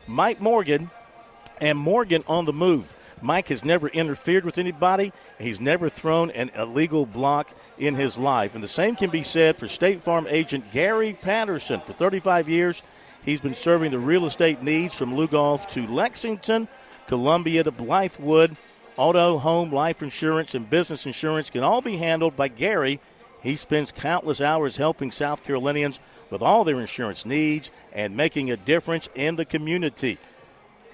Mike Morgan, and Morgan on the move. Mike has never interfered with anybody. He's never thrown an illegal block in his life. And the same can be said for State Farm agent Gary Patterson. For 35 years, he's been serving the real estate needs from Lugoff to Lexington, Columbia to Blythewood. Auto, home, life insurance, and business insurance can all be handled by Gary. He spends countless hours helping South Carolinians with all their insurance needs and making a difference in the community.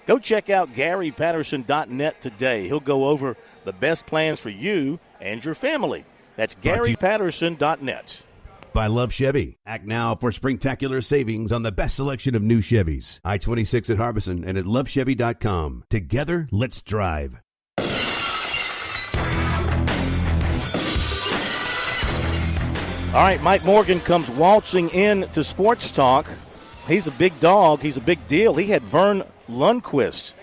Go check out GaryPatterson.net today. He'll go over the best plans for you and your family. That's GaryPatterson.net. By Love Chevy. Act now for springtacular savings on the best selection of new Chevys. I-26 at Harbison and at lovechevy.com. Together, let's drive. All right, Mike Morgan comes waltzing in to Sports Talk. He's a big dog. He's a big deal. He had Vern Lundquist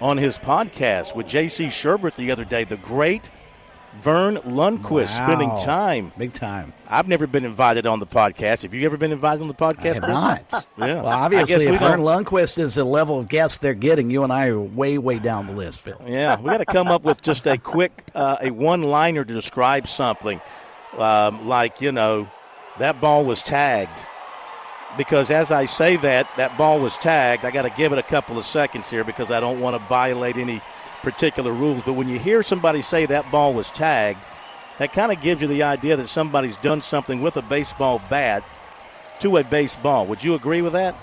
on his podcast with J.C. Sherbert the other day. The great Vern Lundquist spending time. Big time. I've never been invited on the podcast. Have you ever been invited on the podcast? I have not. Yeah. Well, obviously, if Vern Lundquist is the level of guest they're getting, you and I are way, way down the list, Phil. Yeah, we got to come up with just a quick, a one-liner to describe something. Like, that ball was tagged. Because as I say that ball was tagged, I got to give it a couple of seconds here because I don't want to violate any particular rules. But when you hear somebody say that ball was tagged, that kind of gives you the idea that somebody's done something with a baseball bat to a baseball. Would you agree with that?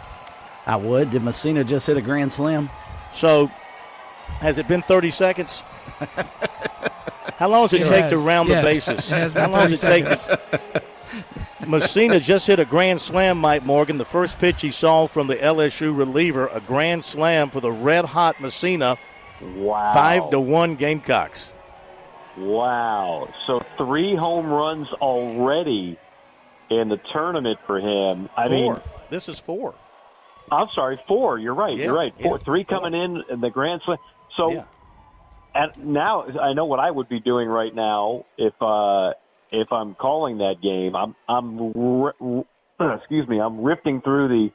I would. Did Messina just hit a grand slam? So, has it been 30 seconds? How long does it take to round the bases? How long does it take? Messina just hit a grand slam, Mike Morgan. The first pitch he saw from the LSU reliever, a grand slam for the red-hot Messina. Wow. 5-1 Gamecocks. Wow. So 3 home runs already in the tournament for him. I mean, this is 4. I'm sorry, 4. You're right. Yeah, You're right. 4. yeah. 3 coming in the grand slam. So yeah. And now I know what I would be doing right now if I'm calling that game. I'm rifting through the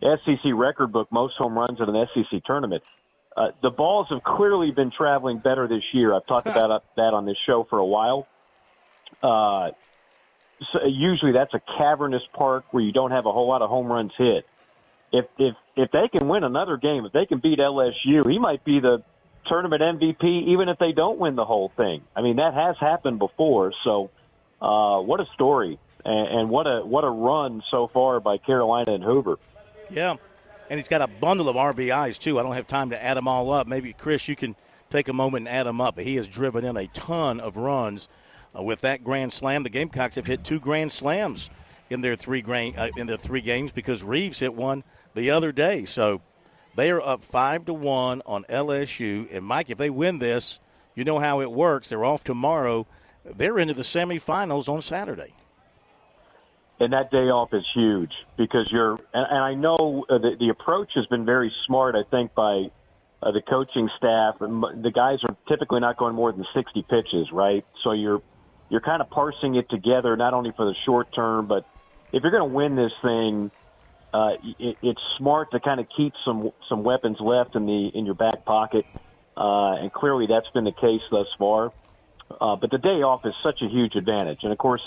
SEC record book, most home runs in an SEC tournament. The balls have clearly been traveling better this year. I've talked about that on this show for a while. So usually that's a cavernous park where you don't have a whole lot of home runs hit. If they can win another game, if they can beat LSU, he might be the tournament MVP even if they don't win the whole thing. I mean, that has happened before. So what a story and what a run so far by Carolina and Hoover. Yeah. And he's got a bundle of RBIs, too. I don't have time to add them all up. Maybe, Chris, you can take a moment and add them up. But he has driven in a ton of runs with that grand slam. The Gamecocks have hit 2 grand slams in their 3 games because Reeves hit one the other day. So they are up 5-1 on LSU. And, Mike, if they win this, you know how it works. They're off tomorrow. They're into the semifinals on Saturday. And that day off is huge because and I know the approach has been very smart, I think, by the coaching staff. The guys are typically not going more than 60 pitches, right? So you're kind of parsing it together, not only for the short term, but if you're going to win this thing, it's smart to kind of keep some weapons left in your back pocket, and clearly that's been the case thus far. But the day off is such a huge advantage, and of course,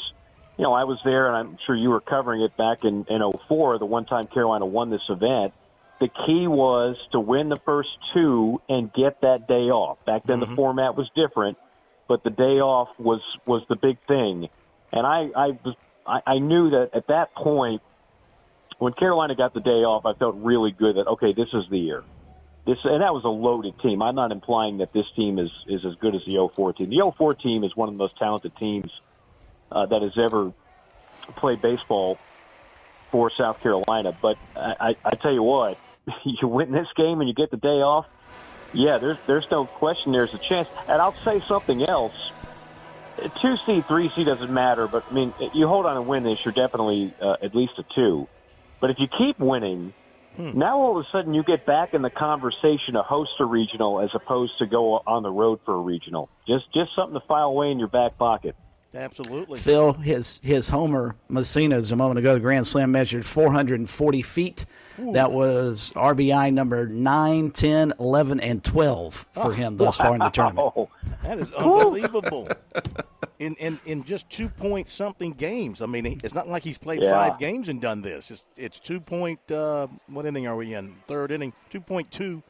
I was there, and I'm sure you were covering it back in 2004, the one time Carolina won this event. The key was to win the first 2 and get that day off. Back then the format was different, but the day off was the big thing. And I knew that at that point, when Carolina got the day off, I felt really good that, okay, this is the year. And that was a loaded team. I'm not implying that this team is as good as the 04 team. The 04 team is one of the most talented teams that has ever played baseball for South Carolina. But I tell you what, you win this game and you get the day off, yeah, there's no question there's a chance. And I'll say something else. 2 seed, 3 seed doesn't matter, but, I mean, you hold on and win this, you're definitely at least a 2. But if you keep winning, now all of a sudden you get back in the conversation to host a regional as opposed to go on the road for a regional. Just something to file away in your back pocket. Absolutely. Phil, his homer, Messina's a moment ago, the Grand Slam measured 440 feet. Ooh. That was RBI number 9, 10, 11, and 12 for him thus far in the tournament. That is unbelievable. In just 2-point-something games. I mean, it's not like he's played 5 games and done this. It's 2 point, what inning are we in? Third inning, 2.2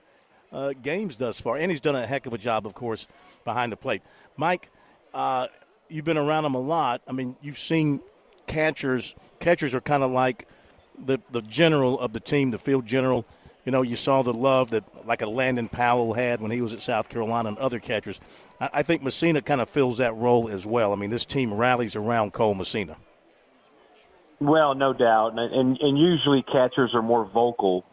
games thus far. And he's done a heck of a job, of course, behind the plate. Mike, you've been around him a lot. I mean, you've seen catchers. Catchers are kind of like the general of the team, the field general. You know, you saw the love that like a Landon Powell had when he was at South Carolina and other catchers. I think Messina kind of fills that role as well. I mean, this team rallies around Cole Messina. Well, no doubt. And usually catchers are more vocal.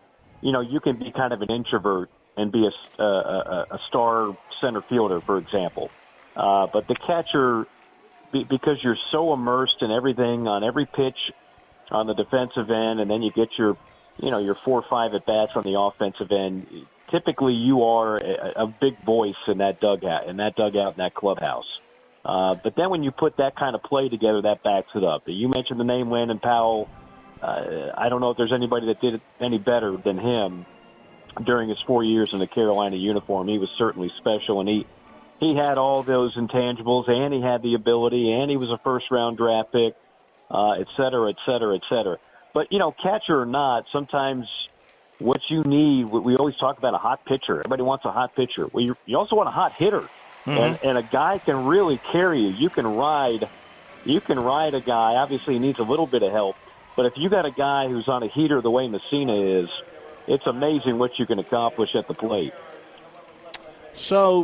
You know, you can be kind of an introvert and be a star center fielder, for example. But the catcher, because you're so immersed in everything on every pitch on the defensive end, and then you get your 4 or 5 at-bats on the offensive end, typically you are a big voice in that dugout, in that clubhouse. But then when you put that kind of play together, that backs it up. You mentioned the name Landon Powell. I don't know if there's anybody that did it any better than him during his 4 years in the Carolina uniform. He was certainly special, and he had all those intangibles, and he had the ability, and he was a first-round draft pick, et cetera, et cetera, et cetera. But, catcher or not, sometimes what you need, we always talk about a hot pitcher. Everybody wants a hot pitcher. Well, you also want a hot hitter. Mm-hmm. And a guy can really carry you. You can ride a guy. Obviously, he needs a little bit of help. But if you got a guy who's on a heater the way Messina is, it's amazing what you can accomplish at the plate. So,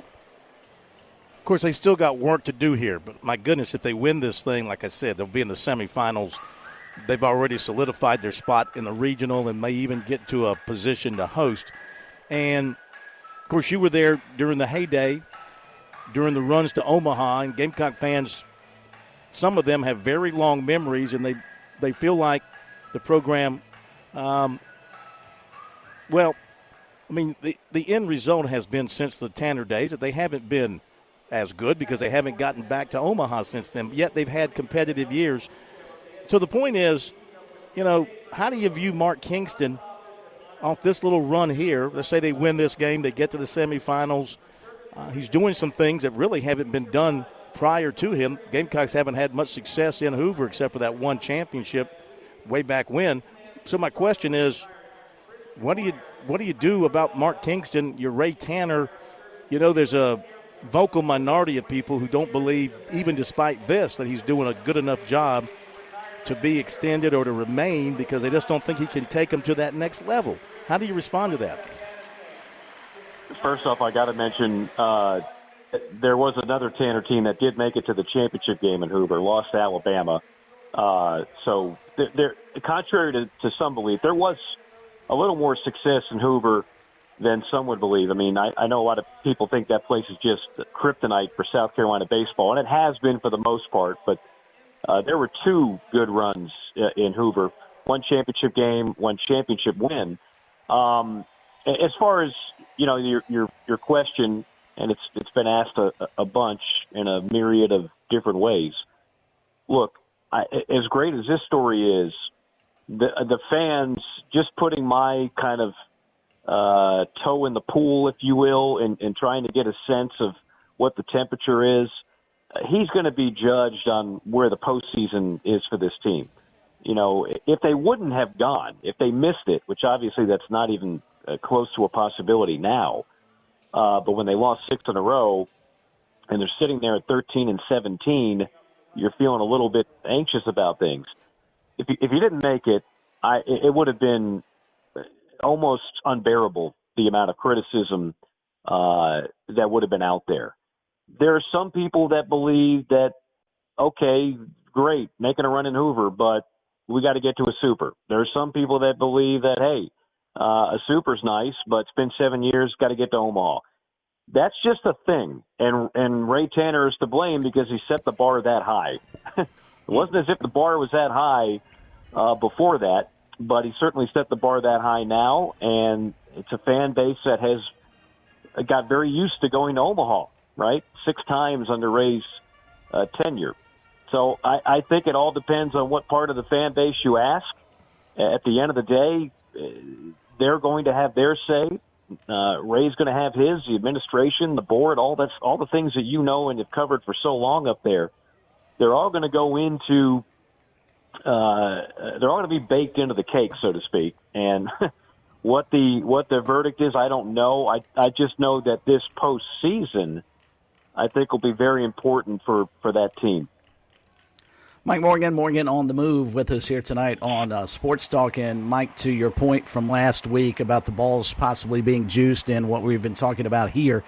of course, they still got work to do here. But, my goodness, if they win this thing, like I said, they'll be in the semifinals. They've already solidified their spot in the regional and may even get to a position to host. And, of course, you were there during the heyday, during the runs to Omaha. And Gamecock fans, some of them have very long memories, and they feel like the program, the end result has been since the Tanner days that they haven't been as good because they haven't gotten back to Omaha since then. Yet they've had competitive years. So the point is, how do you view Mark Kingston off this little run here? Let's say they win this game, they get to the semifinals. He's doing some things that really haven't been done prior to him. Gamecocks haven't had much success in Hoover except for that one championship way back when. So my question is, what do you do about Mark Kingston? You're Ray Tanner. There's a vocal minority of people who don't believe, even despite this, that he's doing a good enough job to be extended or to remain because they just don't think he can take them to that next level. How do you respond to that? First off, I got to mention there was another Tanner team that did make it to the championship game in Hoover, lost to Alabama. So contrary to some belief, there was a little more success in Hoover than some would believe. I mean, I know a lot of people think that place is just kryptonite for South Carolina baseball, and it has been for the most part, but there were 2 good runs in Hoover, one championship game, one championship win. As far as your question, and it's been asked a bunch in a myriad of different ways. Look, as great as this story is, the fans just putting my kind of toe in the pool, if you will, and trying to get a sense of what the temperature is. He's going to be judged on where the postseason is for this team. If they wouldn't have gone, if they missed it, which obviously that's not even close to a possibility now, but when they lost 6 in a row and they're sitting there at 13-17, you're feeling a little bit anxious about things. If you didn't make it, it would have been almost unbearable, the amount of criticism that would have been out there. There are some people that believe that, okay, great, making a run in Hoover, but we got to get to a super. There are some people that believe that, hey, a super's nice, but it's been 7 years, got to get to Omaha. That's just a thing, and Ray Tanner is to blame because he set the bar that high. It wasn't as if the bar was that high before that, but he certainly set the bar that high now, and it's a fan base that has got very used to going to Omaha, right? 6 times under Ray's tenure. So I think it all depends on what part of the fan base you ask. At the end of the day, they're going to have their say. Ray's going to have his, the administration, the board, all the things that you know and have covered for so long up there. They're all going to go into they're all going to be baked into the cake, so to speak. And what the verdict is, I don't know. I just know that this postseason, I think, will be very important for that team. Mike Morgan on the move with us here tonight on Sports Talk. And Mike, to your point from last week about the balls possibly being juiced and what we've been talking about here,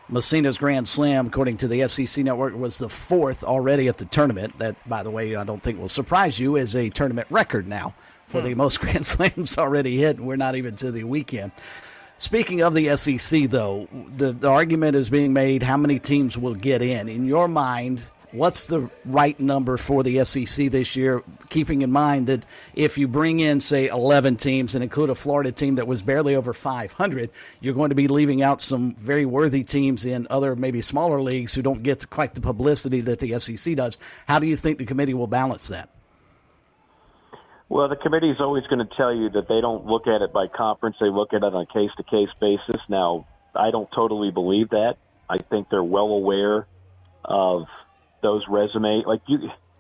Messina's Grand Slam, according to the SEC Network, was the fourth already at the tournament. That, by the way, I don't think will surprise you, is a tournament record now for the most Grand Slams already hit, and we're not even to the weekend. Speaking of the SEC, though, the argument is being made how many teams will get in. In your mind, what's the right number for the SEC this year, keeping in mind that if you bring in, say, 11 teams and include a Florida team that was barely over 500, you're going to be leaving out some very worthy teams in other maybe smaller leagues who don't get quite the publicity that the SEC does. How do you think the committee will balance that? Well, the committee is always going to tell you that they don't look at it by conference. They look at it on a case-to-case basis. Now, I don't totally believe that. I think they're well aware of those resumes.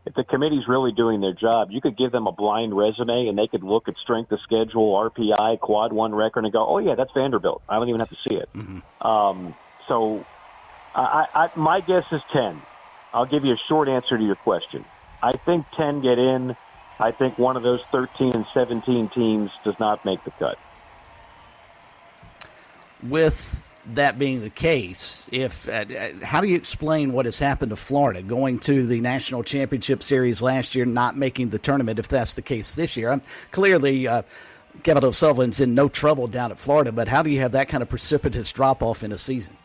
If the committee's really doing their job, you could give them a blind resume and they could look at strength of schedule, RPI, quad one record, and go, oh, yeah, that's Vanderbilt. I don't even have to see it. Mm-hmm. So my guess is 10. I'll give you a short answer to your question. I think 10 get in. I think one of those 13 and 17 teams does not make the cut. With that being the case, how do you explain what has happened to Florida, going to the National Championship Series last year, not making the tournament, if that's the case this year? Clearly, Kevin O'Sullivan's in no trouble down at Florida, but how do you have that kind of precipitous drop-off in a season?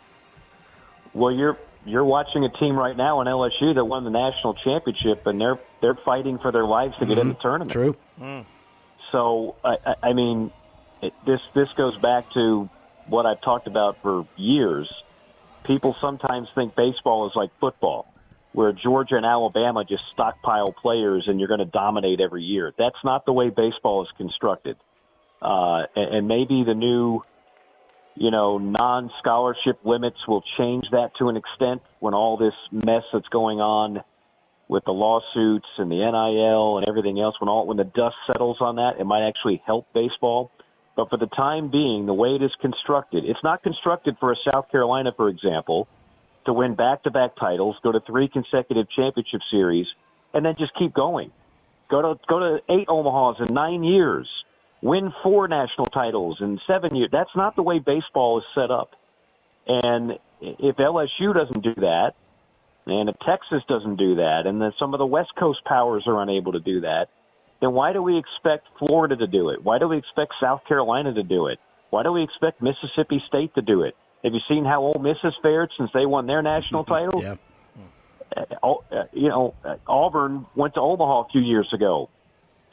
Well, you're watching a team right now in LSU that won the national championship, and they're fighting for their lives to get in the tournament. True. So, I mean, this goes back to what I've talked about for years. People sometimes think baseball is like football, where Georgia and Alabama just stockpile players and you're going to dominate every year. That's not the way baseball is constructed. And maybe the new, non-scholarship limits will change that to an extent when all this mess that's going on with the lawsuits and the NIL and everything else, when the dust settles on that, it might actually help baseball. But for the time being, the way it is constructed, it's not constructed for a South Carolina, for example, to win back-to-back titles, go to 3 consecutive championship series, and then just keep going. Go to 8 Omahas in 9 years, win 4 national titles in 7 years. That's not the way baseball is set up. And if LSU doesn't do that, and if Texas doesn't do that, and then some of the West Coast powers are unable to do that, then why do we expect Florida to do it? Why do we expect South Carolina to do it? Why do we expect Mississippi State to do it? Have you seen how Ole Miss has fared since they won their national title? Yeah. Auburn went to Omaha a few years ago.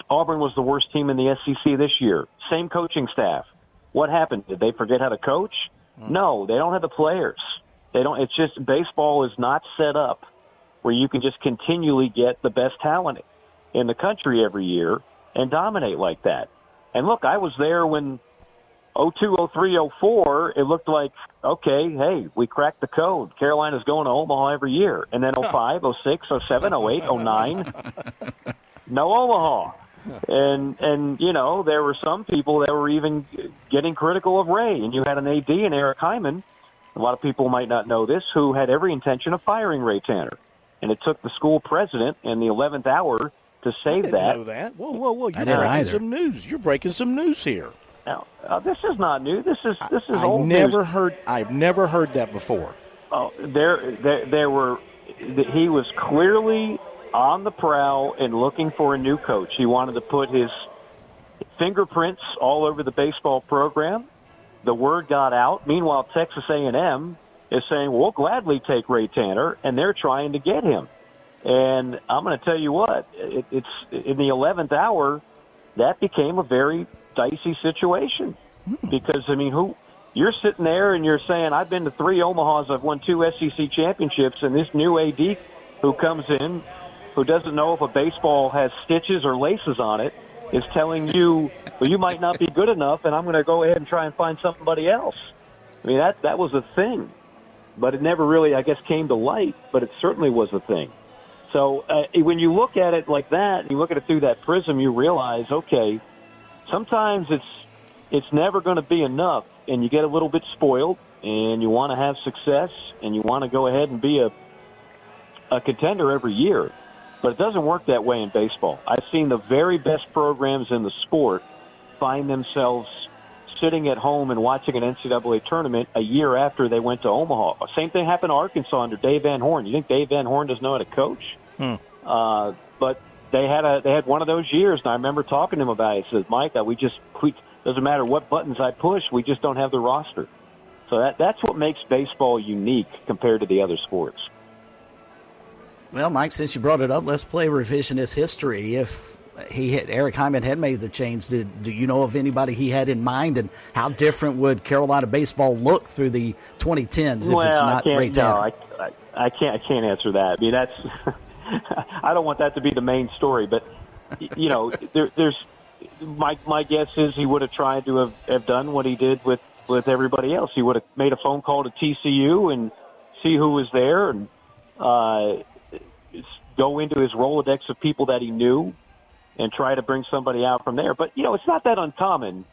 Auburn was the worst team in the SEC this year. Same coaching staff. What happened? Did they forget how to coach? No, they don't have the players. They don't. It's just baseball is not set up where you can just continually get the best talent in the country every year and dominate like that. And look, I was there when 02, 03, 04, it looked like, okay, hey, we cracked the code. Carolina's going to Omaha every year. And then 05, 06, 07, 08, 09, no Omaha. And there were some people that were even getting critical of Ray. And you had an AD in Eric Hyman, a lot of people might not know this, who had every intention of firing Ray Tanner. And it took the school president in the 11th hour to save I didn't that. know that. Whoa! You're breaking some news. You're breaking some news here. Now, this is not new. This is old news. I've never heard that before. Oh, there were. He was clearly on the prowl and looking for a new coach. He wanted to put his fingerprints all over the baseball program. The word got out. Meanwhile, Texas A&M is saying, we'll gladly take Ray Tanner, and they're trying to get him. And I'm going to tell you what, it's in the 11th hour, that became a very dicey situation. Because, I mean, you're sitting there and you're saying, I've been to 3 Omahas, I've won 2 SEC championships, and this new AD who comes in who doesn't know if a baseball has stitches or laces on it is telling you, well, you might not be good enough, and I'm going to go ahead and try and find somebody else. I mean, that was a thing. But it never really, I guess, came to light, but it certainly was a thing. So when you look at it like that, you look at it through that prism, you realize, okay, sometimes it's never going to be enough, and you get a little bit spoiled, and you want to have success, and you want to go ahead and be a contender every year. But it doesn't work that way in baseball. I've seen the very best programs in the sport find themselves sitting at home and watching an NCAA tournament a year after they went to Omaha. Same thing happened to Arkansas under Dave Van Horn. You think Dave Van Horn doesn't know how to coach? But they had one of those years, and I remember talking to him about it. He says, Mike, doesn't matter what buttons I push, we just don't have the roster. So that's what makes baseball unique compared to the other sports. Well, Mike, since you brought it up, let's play revisionist history. If Eric Hyman had made the change, do you know of anybody he had in mind, and how different would Carolina baseball look through the 2010s if it's not Ray Tanner? No, I can't answer that. I mean, that's I don't want that to be the main story, but there's my guess is he would have tried to have done what he did with everybody else. He would have made a phone call to TCU and see who was there, and go into his Rolodex of people that he knew and try to bring somebody out from there. But, it's not that uncommon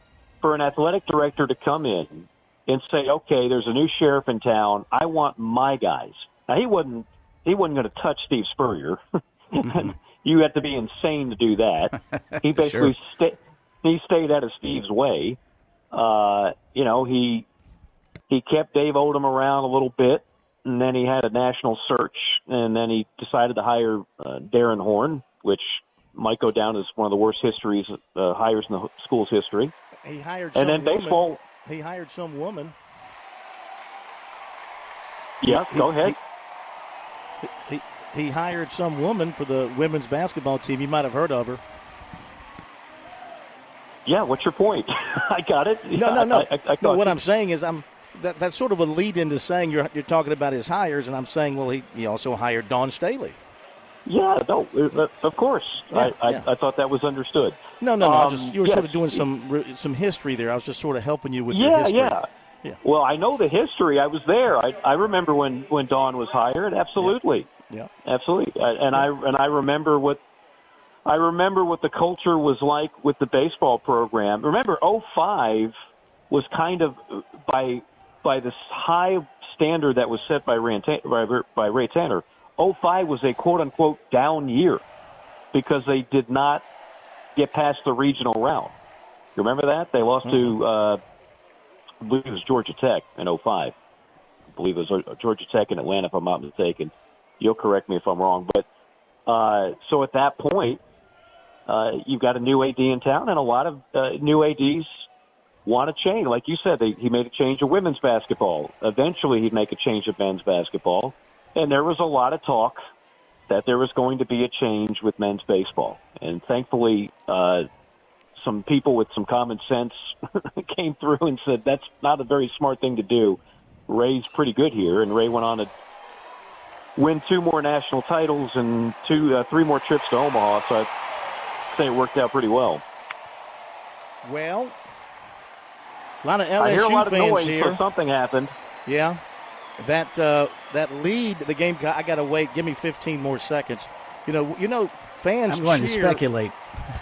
for an athletic director to come in and say, okay, there's a new sheriff in town. I want my guys. Now, he wasn't going to touch Steve Spurrier. Mm-hmm. You have to be insane to do that. He basically he stayed out of Steve's way. He kept Dave Odom around a little bit, and then he had a national search, and then he decided to hire Darren Horn, which might go down as one of the worst hires in the school's history. He hired and some then baseball. Woman. He hired some woman. Yeah, go ahead. He hired some woman for the women's basketball team. You might have heard of her. Yeah, what's your point? I got it. No. What I'm saying is that's sort of a lead into saying you're talking about his hires, and I'm saying, well, he also hired Dawn Staley. Yeah, no, of course. Yeah, I thought that was understood. No. You were sort of doing some history there. I was just sort of helping you with your history. Yeah. Well, I know the history. I was there. I remember when Dawn was hired. Absolutely. Yeah. Absolutely. I remember what the culture was like with the baseball program. Remember, 2005 was kind of by this high standard that was set by Ray Tanner. 2005 was a quote-unquote down year because they did not get past the regional round. You remember that? They lost to, I believe it was Georgia Tech in 2005. I believe it was Georgia Tech in Atlanta, if I'm not mistaken. You'll correct me if I'm wrong. But so at that point, you've got a new AD in town, and a lot of new ADs want to change. Like you said, he made a change of women's basketball. Eventually, he'd make a change of men's basketball. And there was a lot of talk that there was going to be a change with men's baseball. And thankfully, some people with some common sense came through and said, that's not a very smart thing to do. Ray's pretty good here. And Ray went on to win 2 more national titles and 3 more trips to Omaha. So I'd say it worked out pretty well. Well, a lot of LSU I hear a lot of fans noise, here. So something happened. Yeah. That lead, the game, I got to wait. Give me 15 more seconds. Fans I'm going to speculate.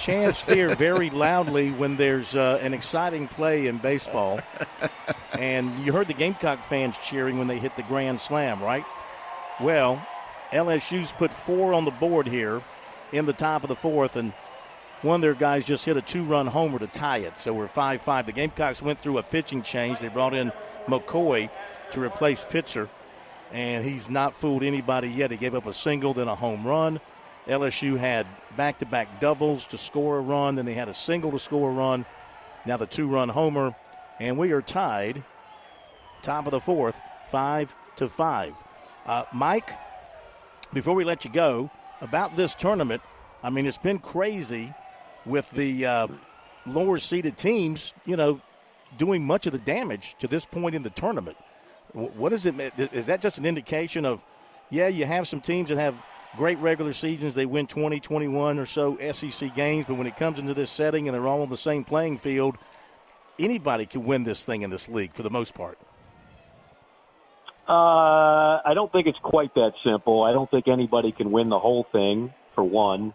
Chants fear very loudly when there's an exciting play in baseball. And you heard the Gamecock fans cheering when they hit the grand slam, right? Well, LSU's put 4 on the board here in the top of the 4th, and one of their guys just hit a 2-run homer to tie it. So we're 5-5. The Gamecocks went through a pitching change. They brought in McCoy to replace Pitzer, and he's not fooled anybody yet. He gave up a single, then a home run. LSU had back-to-back doubles to score a run, then they had a single to score a run. Now the 2-run homer, and we are tied, top of the 4th, 5-5. Mike, before we let you go, about this tournament, I mean, it's been crazy with the lower-seeded teams, doing much of the damage to this point in the tournament. What is it? Is that just an indication of, you have some teams that have great regular seasons. They win 20, 21 or so SEC games. But when it comes into this setting and they're all on the same playing field, anybody can win this thing in this league for the most part. I don't think it's quite that simple. I don't think anybody can win the whole thing, for one.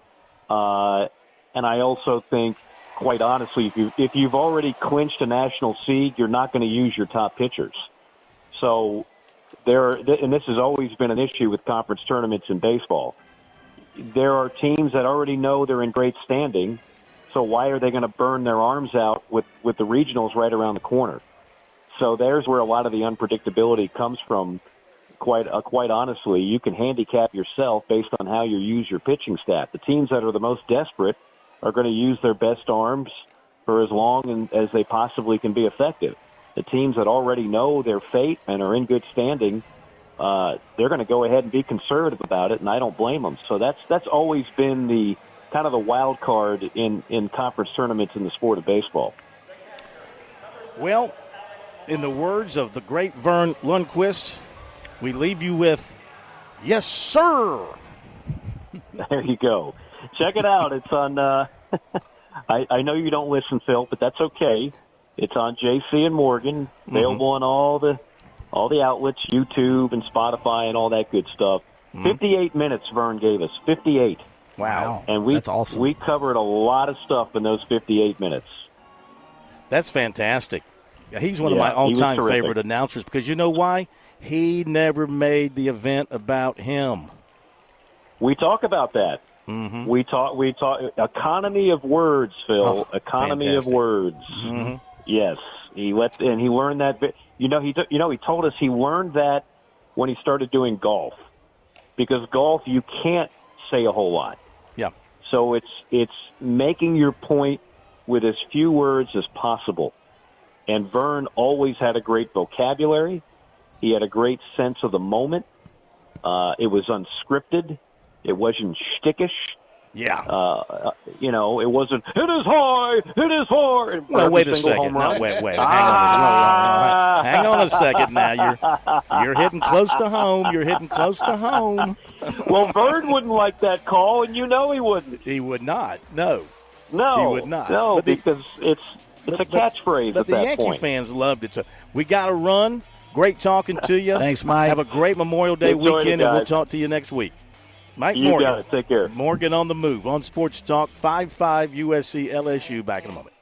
And I also think, quite honestly, if you've already clinched a national seed, you're not going to use your top pitchers. So and this has always been an issue with conference tournaments in baseball. There are teams that already know they're in great standing, so why are they going to burn their arms out with the regionals right around the corner? So there's where a lot of the unpredictability comes from. Quite honestly, you can handicap yourself based on how you use your pitching staff. The teams that are the most desperate are going to use their best arms for as long as they possibly can be effective. The teams that already know their fate and are in good standing, they're going to go ahead and be conservative about it, and I don't blame them. So that's always been the kind of the wild card in conference tournaments in the sport of baseball. Well, in the words of the great Vern Lundquist, we leave you with, yes, sir. There you go. Check it out. It's on, I know you don't listen, Phil, but that's okay. It's on JC and Morgan, available on all the outlets, YouTube and Spotify and all that good stuff. 58 minutes Vern gave us, 58. Wow. And that's awesome. We covered a lot of stuff in those 58 minutes. That's fantastic. He's one of my all-time favorite announcers because you know why? He never made the event about him. We talk about that. Mm-hmm. We talk economy of words, Phil. Economy fantastic. of words. Mm-hmm. Yes, he learned that. He told us he learned that when he started doing golf, because golf you can't say a whole lot. Yeah. So it's making your point with as few words as possible. And Vern always had a great vocabulary. He had a great sense of the moment. It was unscripted. It wasn't shtickish. Yeah. It wasn't, it is high, it is far. Well, wait a second. No, wait. Hang on a second now. You're hitting close to home. You're hitting close to home. Well, Vern wouldn't like that call, and you know he wouldn't. He would not. No. No. He would not. No, because it's a catchphrase but at that point. the Yankee fans loved it. So we got to run. Great talking to you. Thanks, Mike. Have a great Memorial Day weekend, and we'll talk to you next week. Mike Morgan. You got it. Take care. Morgan on the Move on Sports Talk 5-5 USC LSU. Back in a moment.